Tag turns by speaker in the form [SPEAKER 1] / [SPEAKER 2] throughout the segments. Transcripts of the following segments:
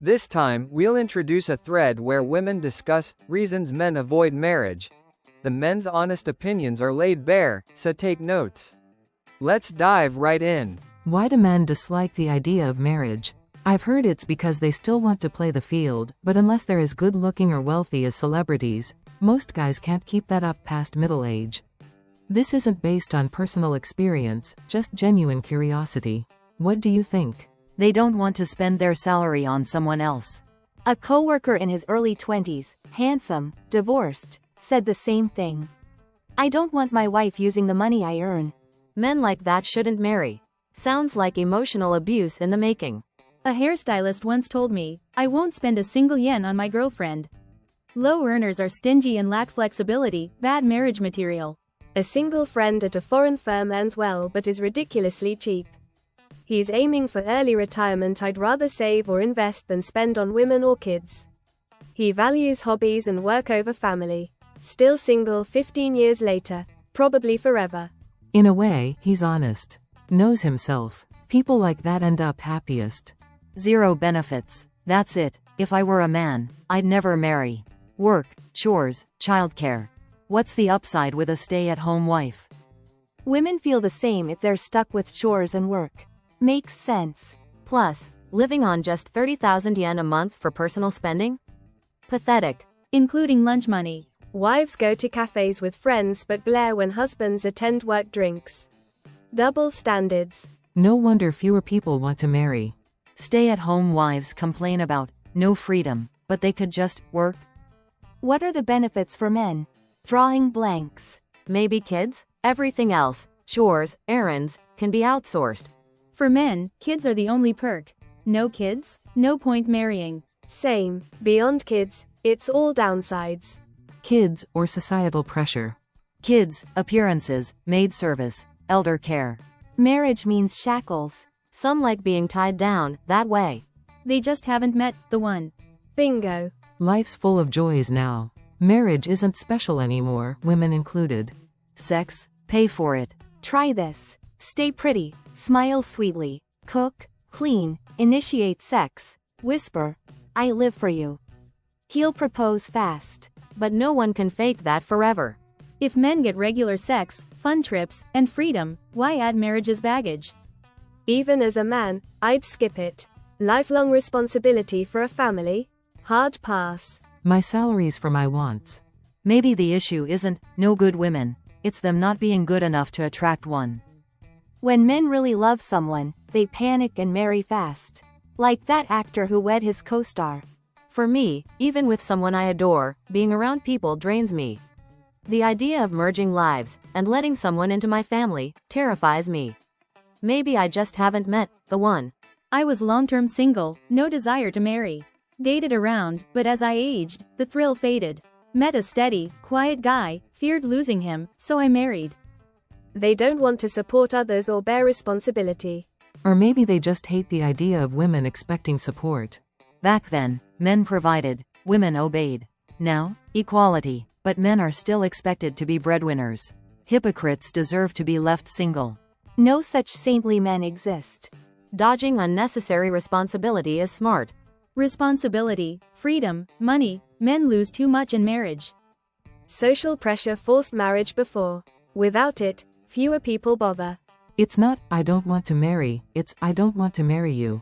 [SPEAKER 1] This time, we'll introduce a thread where women discuss reasons men avoid marriage. The men's honest opinions are laid bare, so take notes. Let's dive right in.
[SPEAKER 2] Why do men dislike the idea of marriage? I've heard it's because they still want to play the field, but unless they're as good-looking or wealthy as celebrities, most guys can't keep that up past middle age. This isn't based on personal experience, just genuine curiosity. What do you think?
[SPEAKER 3] They don't want to spend their salary on someone else.
[SPEAKER 4] A coworker in his early 20s, handsome, divorced, said the same thing. I don't want my wife using the money I earn.
[SPEAKER 3] Men like that shouldn't marry. Sounds like emotional abuse in the making.
[SPEAKER 5] A hairstylist once told me, I won't spend a single yen on my girlfriend. Low earners are stingy and lack flexibility, bad marriage material.
[SPEAKER 6] A single friend at a foreign firm earns well but is ridiculously cheap. He's aiming for early retirement. I'd rather save or invest than spend on women or kids. He values hobbies and work over family. Still single 15 years later, probably forever.
[SPEAKER 2] In a way, he's honest. Knows himself. People like that end up happiest.
[SPEAKER 3] Zero benefits. That's it. If I were a man, I'd never marry. Work, chores, childcare. What's the upside with a stay-at-home wife?
[SPEAKER 4] Women feel the same if they're stuck with chores and work. Makes sense.
[SPEAKER 3] Plus, living on just 30,000 yen a month for personal spending? Pathetic.
[SPEAKER 5] Including lunch money.
[SPEAKER 6] Wives go to cafes with friends but glare when husbands attend work drinks. Double standards.
[SPEAKER 2] No wonder fewer people want to marry.
[SPEAKER 3] Stay-at-home wives complain about no freedom, but they could just work.
[SPEAKER 4] What are the benefits for men? Drawing blanks.
[SPEAKER 3] Maybe kids? Everything else, chores, errands, can be outsourced.
[SPEAKER 5] For men, kids are the only perk. No kids? No point marrying.
[SPEAKER 6] Same. Beyond kids, it's all downsides.
[SPEAKER 2] Kids, or societal pressure.
[SPEAKER 3] Kids, appearances, maid service, elder care.
[SPEAKER 4] Marriage means shackles.
[SPEAKER 3] Some like being tied down, that way.
[SPEAKER 5] They just haven't met the one.
[SPEAKER 6] Bingo.
[SPEAKER 2] Life's full of joys now. Marriage isn't special anymore, women included.
[SPEAKER 3] Sex? Pay for it.
[SPEAKER 4] Try this. Stay pretty, smile sweetly, cook, clean, initiate sex, whisper, I live for you. He'll propose fast.
[SPEAKER 3] But no one can fake that forever.
[SPEAKER 5] If men get regular sex, fun trips, and freedom, why add marriage's baggage?
[SPEAKER 6] Even as a man, I'd skip it. Lifelong responsibility for a family? Hard pass.
[SPEAKER 2] My salary's for my wants.
[SPEAKER 3] Maybe the issue isn't no good women, it's them not being good enough to attract one.
[SPEAKER 4] When men really love someone, they panic and marry fast. Like that actor who wed his co-star.
[SPEAKER 3] For me, even with someone I adore, being around people drains me. The idea of merging lives and letting someone into my family terrifies me. Maybe I just haven't met the one.
[SPEAKER 5] I was long-term single, no desire to marry. Dated around, but as I aged, the thrill faded. Met a steady, quiet guy, feared losing him, so I married.
[SPEAKER 6] They don't want to support others or bear responsibility.
[SPEAKER 2] Or maybe they just hate the idea of women expecting support.
[SPEAKER 3] Back then, men provided, women obeyed. Now, equality, but men are still expected to be breadwinners. Hypocrites deserve to be left single.
[SPEAKER 4] No such saintly men exist.
[SPEAKER 3] Dodging unnecessary responsibility is smart.
[SPEAKER 5] Responsibility, freedom, money, men lose too much in marriage.
[SPEAKER 6] Social pressure forced marriage before. Without it, fewer people bother.
[SPEAKER 2] It's not, I don't want to marry, it's, I don't want to marry you.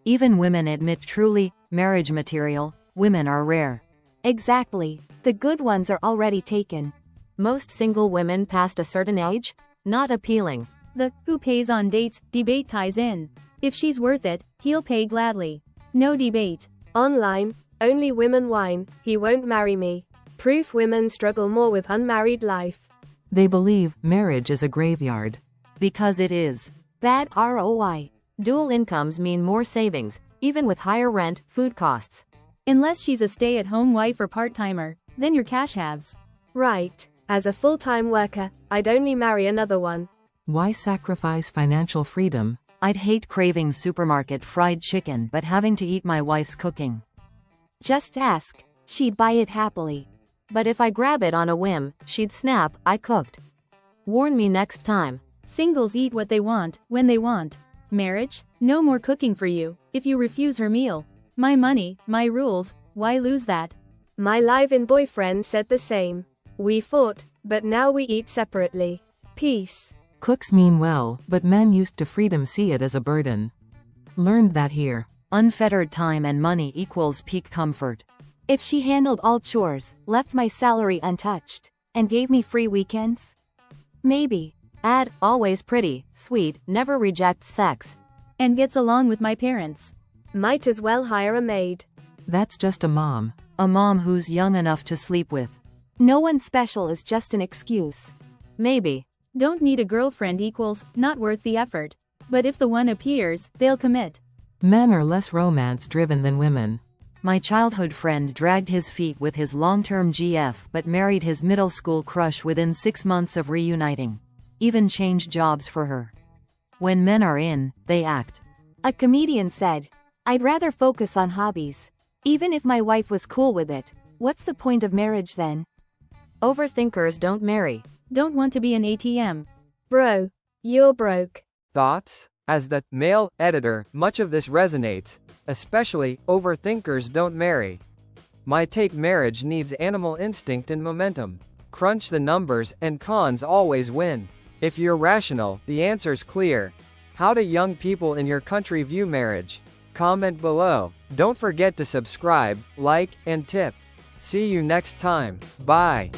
[SPEAKER 3] Even women admit truly, marriage material, women are rare.
[SPEAKER 4] Exactly. The good ones are already taken.
[SPEAKER 3] Most single women past a certain age? Not appealing.
[SPEAKER 5] The who pays on dates debate ties in. If she's worth it, he'll pay gladly. No debate.
[SPEAKER 6] Online, only women whine, he won't marry me. Proof women struggle more with unmarried life.
[SPEAKER 2] They believe marriage is a graveyard.
[SPEAKER 3] Because it is.
[SPEAKER 4] Bad ROI.
[SPEAKER 3] Dual incomes mean more savings, even with higher rent, food costs.
[SPEAKER 5] Unless she's a stay-at-home wife or part-timer, then you're cash halves.
[SPEAKER 6] Right. As a full-time worker, I'd only marry another one.
[SPEAKER 2] Why sacrifice financial freedom?
[SPEAKER 3] I'd hate craving supermarket fried chicken but having to eat my wife's cooking.
[SPEAKER 4] Just ask. She'd buy it happily.
[SPEAKER 3] But if I grab it on a whim, she'd snap, I cooked. Warn me next time.
[SPEAKER 5] Singles eat what they want, when they want. Marriage? No more cooking for you, if you refuse her meal. My money, my rules, why lose that?
[SPEAKER 6] My live-in boyfriend said the same. We fought, but now we eat separately. Peace.
[SPEAKER 2] Cooks mean well, but men used to freedom see it as a burden. Learned that here.
[SPEAKER 3] Unfettered time and money equals peak comfort.
[SPEAKER 4] If she handled all chores, left my salary untouched, and gave me free weekends? Maybe.
[SPEAKER 3] Add, always pretty, sweet, never rejects sex.
[SPEAKER 5] And gets along with my parents.
[SPEAKER 6] Might as well hire a maid.
[SPEAKER 2] That's just a mom.
[SPEAKER 3] A mom who's young enough to sleep with.
[SPEAKER 4] No one special is just an excuse.
[SPEAKER 3] Maybe.
[SPEAKER 5] Don't need a girlfriend equals, not worth the effort. But if the one appears, they'll commit.
[SPEAKER 2] Men are less romance-driven than women.
[SPEAKER 3] My childhood friend dragged his feet with his long-term GF but married his middle school crush within 6 months of reuniting. Even changed jobs for her. When men are in, they act.
[SPEAKER 4] A comedian said, I'd rather focus on hobbies. Even if my wife was cool with it, what's the point of marriage then?
[SPEAKER 3] Overthinkers don't marry.
[SPEAKER 5] Don't want to be an ATM.
[SPEAKER 6] Bro, you're broke.
[SPEAKER 1] Thoughts? As the male editor, much of this resonates, especially overthinkers don't marry. My take: marriage needs animal instinct and momentum. Crunch the numbers, and cons always win. If you're rational, the answer's clear. How do young people in your country view marriage? Comment below. Don't forget to subscribe, like, and tip. See you next time. Bye.